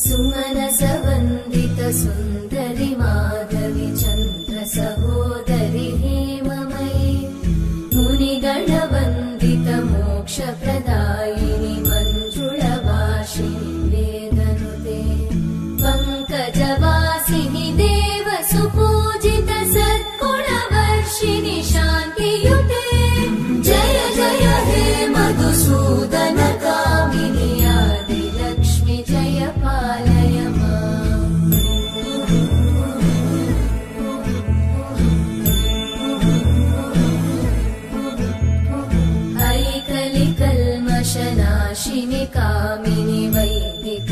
सुमनसवन्दित सुन्दरि माधवि चन्द्र सहोदरि हेममयि मुनिगणवन्दित मोक्षप्रदायिनि मञ्जुळभाषिणि वेदनुते पङ्कजवासिनि देव सुपूजित सद्गुणवर्षिणि शान्तियुते जय जय हे मधुसूदन कामिनि आदिलक्ष्मि जय पालय माम्। ऐकलिकल्मषनाशिनि कामिनि वैदिक